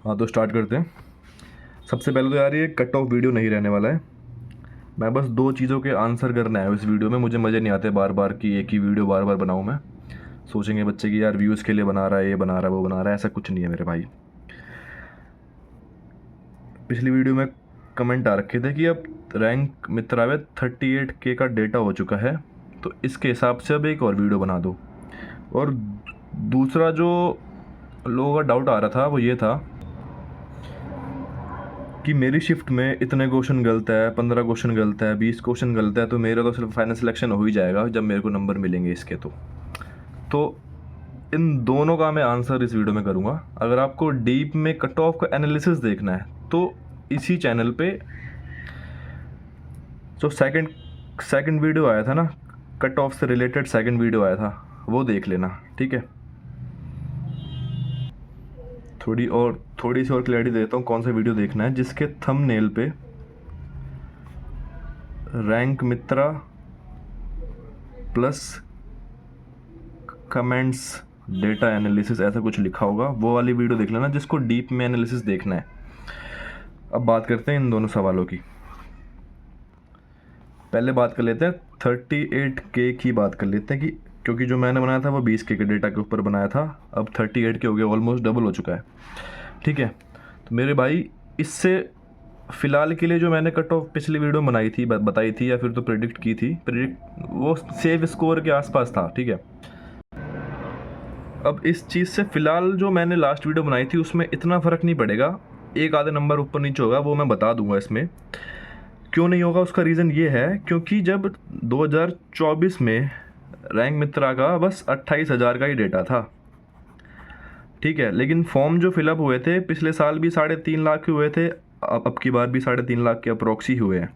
हाँ तो स्टार्ट करते हैं। सबसे पहले तो यार ये कट ऑफ वीडियो नहीं रहने वाला है। मैं बस दो चीज़ों के आंसर करना है इस वीडियो में। मुझे मज़े नहीं आते बार बार कि एक ही वीडियो बार बार बनाऊँ मैं। सोचेंगे बच्चे कि यार व्यूज़ के लिए बना रहा है, ये बना रहा है, वो बना रहा है। ऐसा कुछ नहीं है मेरे भाई। पिछली वीडियो में कमेंट आ रखे थे कि अब रैंक मित्रा में 38K का डेटा हो चुका है, तो इसके हिसाब से अब एक और वीडियो बना दो। और दूसरा जो लोगों का डाउट आ रहा था वो ये था कि मेरी शिफ्ट में इतने क्वेश्चन गलत है, 15 क्वेश्चन गलत है, 20 क्वेश्चन गलत है, तो मेरा तो सिर्फ फाइनल सिलेक्शन हो ही जाएगा जब मेरे को नंबर मिलेंगे इसके। तो इन दोनों का मैं आंसर इस वीडियो में करूँगा। अगर आपको डीप में कट ऑफ का एनालिसिस देखना है तो इसी चैनल पे जो सेकंड वीडियो आया था ना, कट ऑफ से रिलेटेड सेकंड वीडियो आया था, वो देख लेना, ठीक है। थोड़ी सी और क्लैरिटी देता हूँ कौन सा वीडियो देखना है। जिसके थंबनेल पे रैंक मित्रा प्लस कमेंट्स डेटा एनालिसिस ऐसा कुछ लिखा होगा, वो वाली वीडियो देख लेना जिसको डीप में एनालिसिस देखना है। अब बात करते हैं इन दोनों सवालों की। पहले बात कर लेते हैं 38K की बात कर लेते हैं कि क्योंकि जो मैंने बनाया था वो 20K के डेटा के ऊपर बनाया था, अब 38K हो गया, ऑलमोस्ट डबल हो चुका है, ठीक है। तो मेरे भाई इससे फ़िलहाल के लिए जो मैंने कट ऑफ पिछली वीडियो बनाई थी, बताई थी या फिर तो प्रेडिक्ट की थी, वो सेफ स्कोर के आसपास था, ठीक है। अब इस चीज़ से फ़िलहाल जो मैंने लास्ट वीडियो बनाई थी उसमें इतना फ़र्क नहीं पड़ेगा, एक आधे नंबर ऊपर नीचे होगा, वो मैं बता दूंगा। इसमें क्यों नहीं होगा उसका रीज़न ये है क्योंकि जब 2024 में रैंक मित्रा का बस 28,000 का ही डेटा था, ठीक है। लेकिन फॉर्म जो फिलअप हुए थे पिछले साल भी 3.5 लाख के हुए थे, अब की बार भी 3.5 लाख के अप्रोक्सी हुए हैं।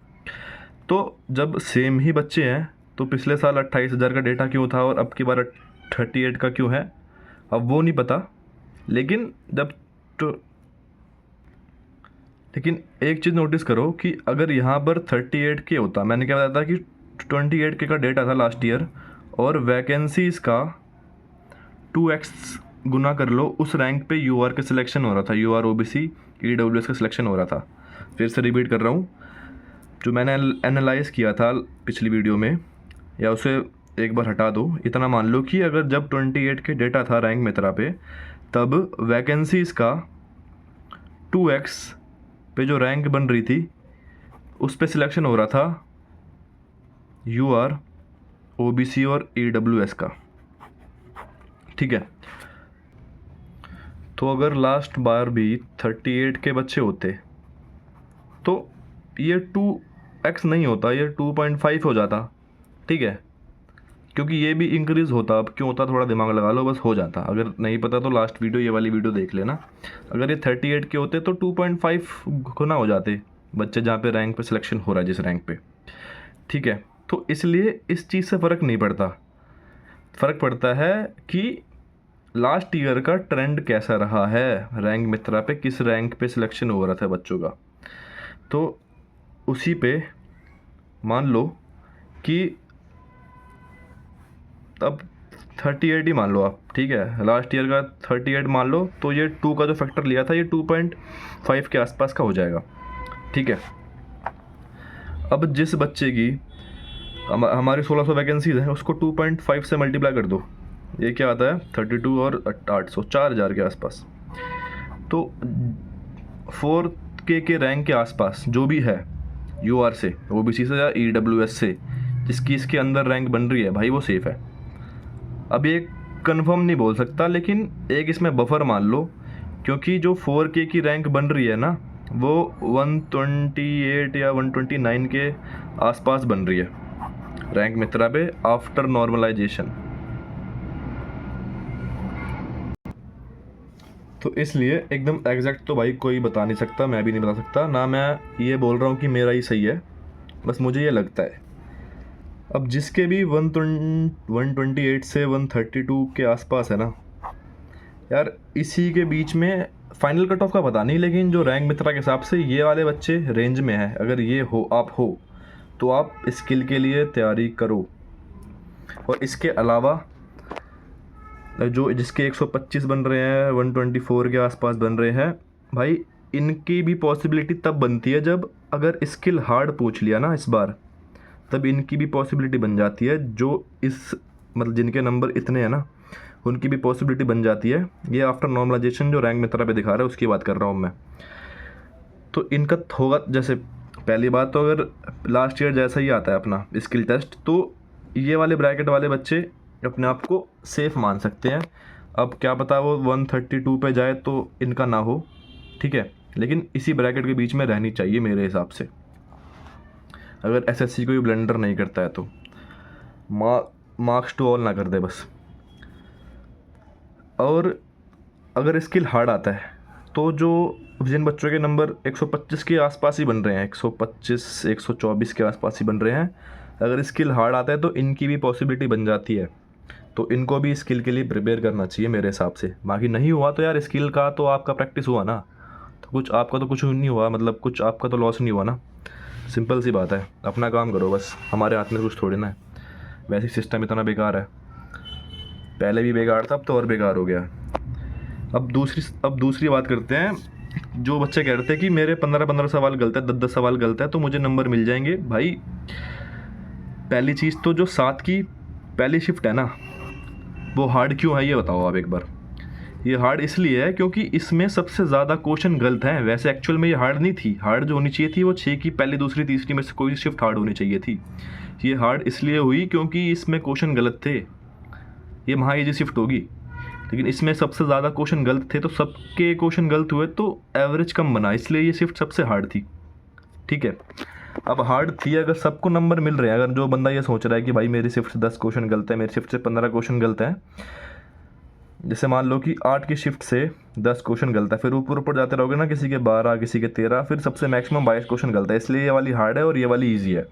तो जब सेम ही बच्चे हैं तो पिछले साल 28,000 का डेटा क्यों था और अब की बार 38 का क्यों है, अब वो नहीं पता। लेकिन लेकिन एक चीज़ नोटिस करो कि अगर यहाँ पर 38K होता, मैंने क्या बताया था कि 28K का डेटा था लास्ट ईयर, और वैकेंसीज़ का 2x गुना कर लो, उस रैंक पे यूआर का सिलेक्शन हो रहा था, यूआर ओबीसी ईडब्ल्यूएस का सिलेक्शन हो रहा था। फिर से रिपीट कर रहा हूँ, जो मैंने एनालाइज़ किया था पिछली वीडियो में, या उसे एक बार हटा दो। इतना मान लो कि अगर जब 28K डेटा था रैंक मित्रा पे, तब वैकेंसीज़ का 2x पे जो रैंक बन रही थी उस पे सिलेक्शन हो रहा था यूआर ओबीसी और ईडब्ल्यूएस का, ठीक है। तो अगर लास्ट बार भी 38 के बच्चे होते तो ये 2x नहीं होता, ये 2.5 हो जाता, ठीक है। क्योंकि ये भी इंक्रीज़ होता, अब क्यों होता थोड़ा दिमाग लगा लो, बस हो जाता। अगर नहीं पता तो लास्ट वीडियो, ये वाली वीडियो देख लेना। अगर ये 38 के होते तो 2.5 गुना हो जाते बच्चे जहाँ पे रैंक पे सिलेक्शन हो रहा है, जिस रैंक पे, ठीक है। तो इसलिए इस चीज़ से फ़र्क नहीं पड़ता। फ़र्क पड़ता है कि लास्ट ईयर का ट्रेंड कैसा रहा है, रैंक मित्रा पे किस रैंक पे सिलेक्शन हो रहा था बच्चों का। तो उसी पे मान लो कि अब 38 ही मान लो आप, ठीक है। लास्ट ईयर का 38 मान लो, तो ये 2 का जो फैक्टर लिया था ये 2.5 के आसपास का हो जाएगा, ठीक है। अब जिस बच्चे की हमारी 1600 वैकेंसीज हैं उसको 2.5 से मल्टीप्लाई कर दो, ये क्या आता है 32 और 800, 4,000 के आसपास। तो 4K के रैंक के आसपास जो भी है यूआर से, ओबीसी से या ईडब्ल्यूएस से, जिसकी इसके अंदर रैंक बन रही है भाई, वो सेफ़ है। अब ये कंफर्म नहीं बोल सकता, लेकिन एक इसमें बफर मान लो, क्योंकि जो 4K की रैंक बन रही है ना, वो 128 या 129 के आसपास बन रही है रैंक मित्रा पे आफ्टर नॉर्मलाइजेशन। तो इसलिए एकदम एग्जैक्ट तो भाई कोई बता नहीं सकता, मैं भी नहीं बता सकता ना। मैं ये बोल रहा हूँ कि मेरा ही सही है, बस मुझे ये लगता है। अब जिसके भी 128 से 132 के आसपास है ना यार, इसी के बीच में फाइनल कट ऑफ का पता नहीं, लेकिन जो रैंक मित्रा के हिसाब से ये वाले बच्चे रेंज में है। अगर ये आप हो तो आप स्किल के लिए तैयारी करो। और इसके अलावा जो जिसके 125 बन रहे हैं, 124 के आसपास बन रहे हैं, भाई इनकी भी पॉसिबिलिटी तब बनती है जब अगर स्किल हार्ड पूछ लिया ना इस बार, तब इनकी भी पॉसिबिलिटी बन जाती है, जो इस मतलब जिनके नंबर इतने हैं ना उनकी भी पॉसिबिलिटी बन जाती है। ये आफ्टर नॉर्मलाइजेशन जो रैंक मित्रा पे दिखा रहा है उसकी बात कर रहा हूँ मैं। तो इनका होगा, जैसे पहली बात तो अगर लास्ट ईयर जैसा ही आता है अपना स्किल टेस्ट, तो ये वाले ब्रैकेट वाले बच्चे अपने आप को सेफ़ मान सकते हैं। अब क्या पता वो 132 पे जाए तो इनका ना हो, ठीक है, लेकिन इसी ब्रैकेट के बीच में रहनी चाहिए मेरे हिसाब से, अगर एसएससी कोई ब्लेंडर नहीं करता है तो। मार्क्स टू ऑल ना कर दे बस। और अगर स्किल हार्ड आता है तो जो जिन बच्चों के नंबर 125 के आसपास ही बन रहे हैं, 125 124 के आसपास ही बन रहे हैं, अगर स्किल हार्ड आता है तो इनकी भी पॉसिबिलिटी बन जाती है। तो इनको भी स्किल के लिए प्रिपेयर करना चाहिए मेरे हिसाब से। बाकी नहीं हुआ तो यार स्किल का तो आपका प्रैक्टिस हुआ ना, तो कुछ आपका तो कुछ नहीं हुआ, मतलब कुछ आपका तो लॉस नहीं हुआ ना। सिंपल सी बात है, अपना काम करो बस, हमारे हाथ में कुछ थोड़ी ना है। वैसे सिस्टम इतना बेकार है, पहले भी बेकार था, अब तो और बेकार हो गया। अब दूसरी बात करते हैं। जो बच्चे कह रहे थे कि मेरे 15 सवाल गलत है, 10 सवाल गलत है तो मुझे नंबर मिल जाएंगे। भाई पहली चीज़ तो जो 7 की पहली शिफ्ट है ना, वो हार्ड क्यों है ये बताओ आप एक बार। ये हार्ड इसलिए है क्योंकि इसमें सबसे ज़्यादा क्वेश्चन गलत हैं। वैसे एक्चुअल में ये हार्ड नहीं थी, हार्ड जो होनी चाहिए थी वो 6 की पहली दूसरी तीसरी में से कोई शिफ्ट हार्ड होनी चाहिए थी। ये हार्ड इसलिए हुई क्योंकि इसमें क्वेश्चन गलत थे। ये वहाँ इजी शिफ्ट होगी, लेकिन इसमें सबसे ज़्यादा क्वेश्चन गलत थे, तो सबके क्वेश्चन गलत हुए तो एवरेज कम बना, इसलिए ये शिफ्ट सबसे हार्ड थी, ठीक है। अब हार्ड थी, अगर सबको नंबर मिल रहे हैं, अगर जो बंदा ये सोच रहा है कि भाई मेरी शिफ्ट से 10 क्वेश्चन गलत है, मेरी शिफ्ट से 15 क्वेश्चन गलत हैं, जैसे मान लो कि 8 की शिफ्ट से 10 क्वेश्चन गलत है, फिर ऊपर ऊपर जाते रहोगे ना, किसी के 12 किसी के 13, फिर सबसे मैक्सिमम 22 क्वेश्चन गलत है, इसलिए ये वाली हार्ड है और ये वाली ईजी है।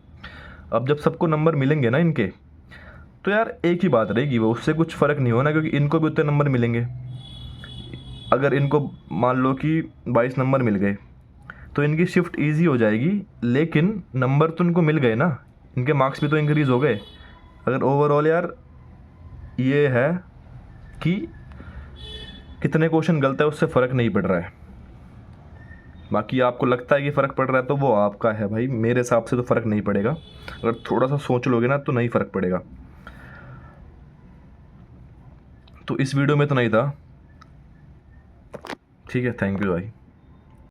अब जब सबको नंबर मिलेंगे ना इनके, तो यार एक ही बात रहेगी, वो उससे कुछ फ़र्क नहीं होना, क्योंकि इनको भी उतने नंबर मिलेंगे। अगर इनको मान लो कि 22 नंबर मिल गए तो इनकी शिफ्ट इजी हो जाएगी, लेकिन नंबर तो इनको मिल गए ना, इनके मार्क्स भी तो इंक्रीज़ हो गए। अगर ओवरऑल यार ये है कि कितने क्वेश्चन गलत है उससे फ़र्क नहीं पड़ रहा है। बाकी आपको लगता है कि फ़र्क पड़ रहा है तो वो आपका है भाई, मेरे हिसाब से तो फ़र्क नहीं पड़ेगा। अगर थोड़ा सा सोच लोगे ना तो नहीं फ़र्क पड़ेगा। तो इस वीडियो में तो नहीं था, ठीक है, थैंक यू भाई।